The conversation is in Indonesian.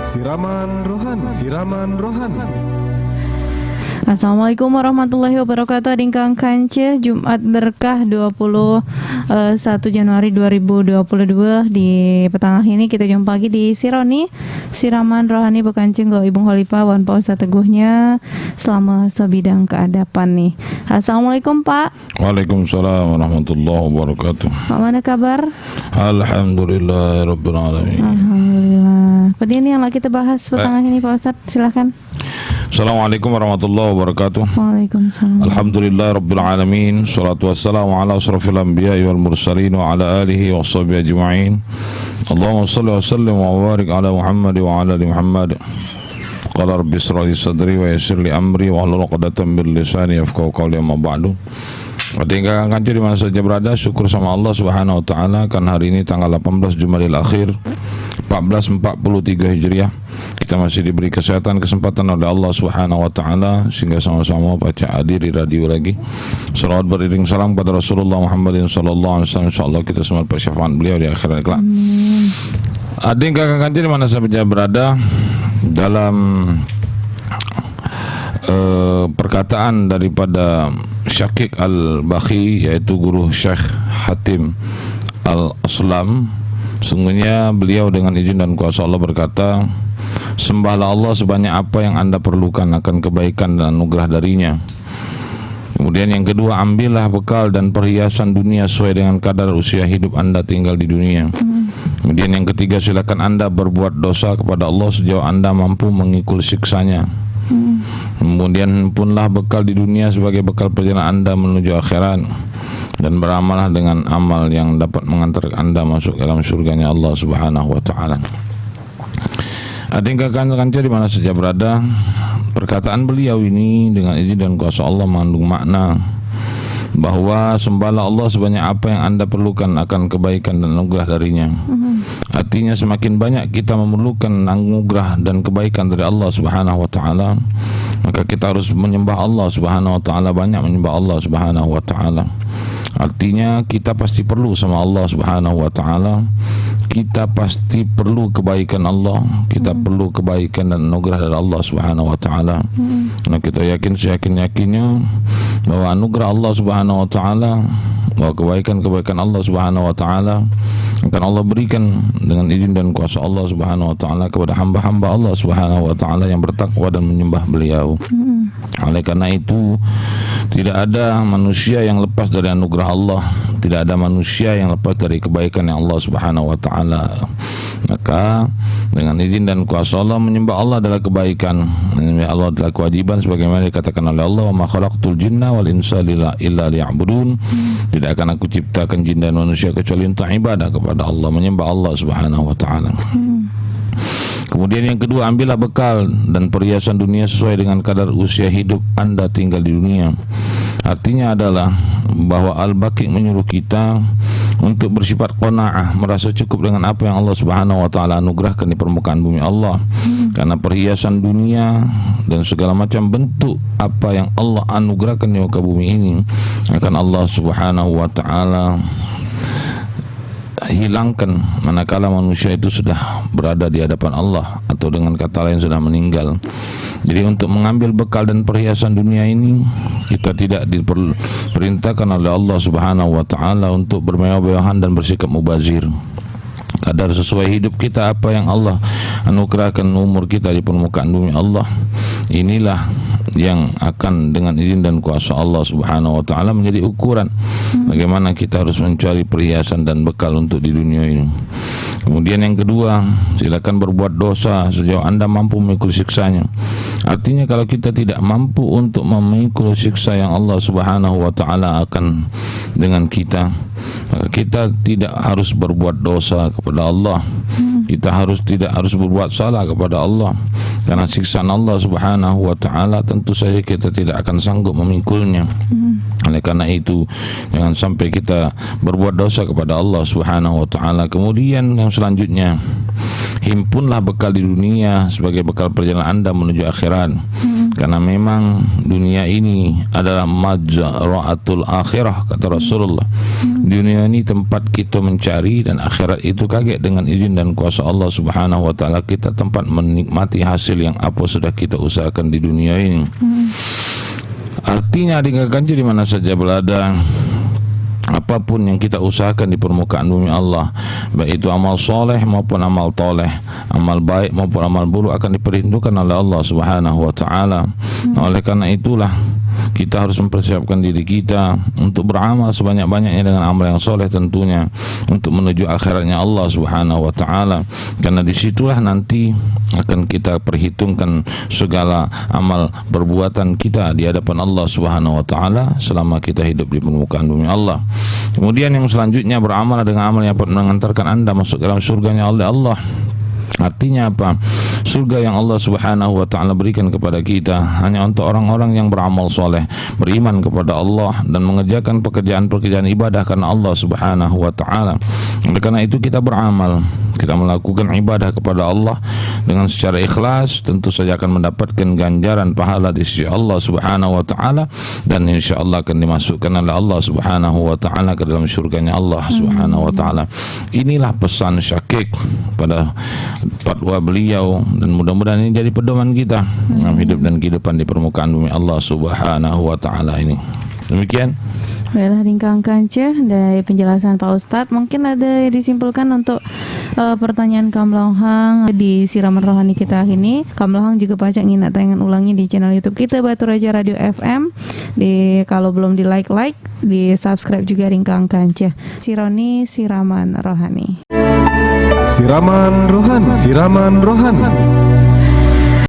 Siraman Rohani. Siraman Rohani. Assalamualaikum warahmatullahi wabarakatuh. Adingkang Kance, Jumat Berkah 21 Januari 2022. Di petang ini kita jumpa lagi di Sironi Siraman Rohani Bekancing Go Ibu Khalifah Wan Pak Ustaz Teguhnya selama sebidang keadapan nih. Assalamualaikum Pak. Waalaikumsalam warahmatullahi wabarakatuh. Pak, mana kabar? Alhamdulillah Rabbil Alamin. Alhamdulillah. Pada ini yang kita bahas petang ini Pak Ustaz, silakan. Assalamualaikum warahmatullahi wabarakatuh. Waalaikumsalam. Alhamdulillah Rabbil Alamin. Salatu wassalamu ala asrafil anbiya'i wal mursalin wa ala alihi wa sahbihi ajma'in. Allahumma salli wa sallim wa barik ala Muhammad wa ala ali Muhammad. Qala rabbi israh li sadri wa yassir li amri wa hlul 'uqdatam min lisani yafqahu qawli, amma ba'du. Ketika kancil di mana saja berada, syukur sama Allah Subhanahu wa taala kan hari ini tanggal 18 Jumadil Akhir 1443 Hijriah. Kita masih diberi kesempatan oleh Allah Subhanahu wa taala sehingga sama-sama baca hadir di radio lagi. Salawat beriring salam pada Rasulullah Muhammadin sallallahu alaihi wasallam. Insyaallah kita semua bersyafaat beliau di akhirat kelak. Adik kakak kancil di mana saja berada, dalam perkataan daripada Syakik Al-Bakhi, yaitu guru Syekh Hatim Al-Aslam, sungguhnya beliau dengan izin dan kuasa Allah berkata, sembahlah Allah sebanyak apa yang anda perlukan akan kebaikan dan anugerah darinya. Kemudian yang kedua, ambillah bekal dan perhiasan dunia sesuai dengan kadar usia hidup anda tinggal di dunia. Kemudian yang ketiga, silakan anda berbuat dosa kepada Allah sejauh anda mampu mengikul siksanya. Kemudian punlah bekal di dunia sebagai bekal perjalanan anda menuju akhirat, dan beramalah dengan amal yang dapat mengantar anda masuk dalam surganya Allah Subhanahu wa taala. Adik kancil di mana saja berada, perkataan beliau ini dengan izin dan kuasa Allah mengandung makna bahwa sembahlah Allah sebanyak apa yang anda perlukan akan kebaikan dan anugerah darinya. Artinya semakin banyak kita memerlukan anugerah dan kebaikan dari Allah Subhanahu wa taala, maka kita harus menyembah Allah Subhanahu wa taala, banyak menyembah Allah Subhanahu wa taala. Artinya kita pasti perlu sama Allah Subhanahu wa taala. Kita pasti perlu kebaikan Allah, kita perlu kebaikan dan anugerah dari Allah Subhanahu wa taala. Karena kita yakin seyakin-yakinnya bahwa anugerah Allah Subhanahu wa taala, bahwa kebaikan-kebaikan Allah Subhanahu wa taala akan Allah berikan dengan izin dan kuasa Allah Subhanahu wa taala kepada hamba-hamba Allah Subhanahu wa taala yang bertakwa dan menyembah beliau. Oleh karena itu, tidak ada manusia yang lepas dari anugerah Allah, tidak ada manusia yang lepas dari kebaikan yang Allah Subhanahu wa taala. Maka dengan izin dan kuasa Allah, menyembah Allah adalah kebaikan, menyembah Allah adalah kewajiban, sebagaimana dikatakan oleh Allah, wa ma khalaqtul jinna wal insa illa liya'budun. Tidak akan aku ciptakan jin dan manusia kecuali untuk ibadah kepada Allah, menyembah Allah Subhanahu wa taala. Kemudian yang kedua, ambillah bekal dan perhiasan dunia sesuai dengan kadar usia hidup anda tinggal di dunia. Artinya adalah bahwa Al-Baqi menyuruh kita untuk bersifat qanaah, merasa cukup dengan apa yang Allah Subhanahu wa taala anugerahkan di permukaan bumi Allah. Karena perhiasan dunia dan segala macam bentuk apa yang Allah anugerahkan di muka bumi ini akan Allah Subhanahu wa taala hilangkan manakala manusia itu sudah berada di hadapan Allah, atau dengan kata lain sudah meninggal. Jadi untuk mengambil bekal dan perhiasan dunia ini, kita tidak diperintahkan oleh Allah Subhanahu wa taala untuk bermewah-mewahan dan bersikap mubazir. Kadar sesuai hidup kita, apa yang Allah anugerahkan umur kita di permukaan bumi Allah, inilah yang akan dengan izin dan kuasa Allah Subhanahu wa taala menjadi ukuran bagaimana kita harus mencari perhiasan dan bekal untuk di dunia ini. Kemudian yang kedua, silakan berbuat dosa sejauh anda mampu memikul siksanya. Artinya kalau kita tidak mampu untuk memikul siksa yang Allah Subhanahu wa taala akan dengan kita, maka kita tidak harus berbuat dosa kepada Allah. Kita tidak harus berbuat salah kepada Allah, karena siksaan Allah Subhanahu wa taala tentu saja kita tidak akan sanggup memikulnya. Oleh karena itu, jangan sampai kita berbuat dosa kepada Allah Subhanahu wa taala. Kemudian yang selanjutnya, himpunlah bekal di dunia sebagai bekal perjalanan anda menuju akhirat. karena memang dunia ini adalah majra'atul akhirah, kata Rasulullah. Dunia ini tempat kita mencari, dan akhirat itu kaget dengan izin dan kuasa Allah Subhanahu wa taala kita tempat menikmati hasil yang apa sudah kita usahakan di dunia ini. Artinya adik kakak di mana saja berada, apapun yang kita usahakan di permukaan bumi Allah, baik itu amal soleh maupun amal toleh, amal baik maupun amal buruk, akan diperhitungkan oleh Allah Subhanahu wa taala. Oleh karena itulah kita harus mempersiapkan diri kita untuk beramal sebanyak-banyaknya dengan amal yang soleh, tentunya untuk menuju akhiratnya Allah Subhanahu wa taala, karena disitulah nanti akan kita perhitungkan segala amal perbuatan kita di hadapan Allah Subhanahu wa taala selama kita hidup di permukaan bumi Allah. Kemudian yang selanjutnya, beramal dengan amal yang dapat mengantarkan Anda masuk dalam surganya oleh Allah. Artinya apa? Surga yang Allah Subhanahu wa taala berikan kepada kita hanya untuk orang-orang yang beramal soleh, beriman kepada Allah, dan mengerjakan pekerjaan-pekerjaan ibadah karena Allah Subhanahu wa taala. Oleh karena itu kita beramal, kita melakukan ibadah kepada Allah dengan secara ikhlas, tentu saja akan mendapatkan ganjaran pahala di sisi Allah Subhanahu wa taala, dan insyaallah akan dimasukkan oleh Allah Subhanahu wa taala ke dalam surganya Allah Subhanahu wa taala. Inilah pesan Syakik pada fatwa beliau, dan mudah-mudahan ini jadi pedoman kita dalam hidup dan kehidupan di permukaan bumi Allah Subhanahu wa taala ini. Demikian. Baiklah Dingkang Kanca, dari penjelasan Pak Ustadz, mungkin ada disimpulkan untuk pertanyaan Kamlauhang di siraman rohani kita ini. Kamlauhang juga pacak ingin tayangan ulangnya di channel YouTube kita Batu Raja Radio FM. Kalau belum di like, di subscribe juga Dingkang Kanca. Sironi Siraman Rohani. Siraman rohani, siraman rohani.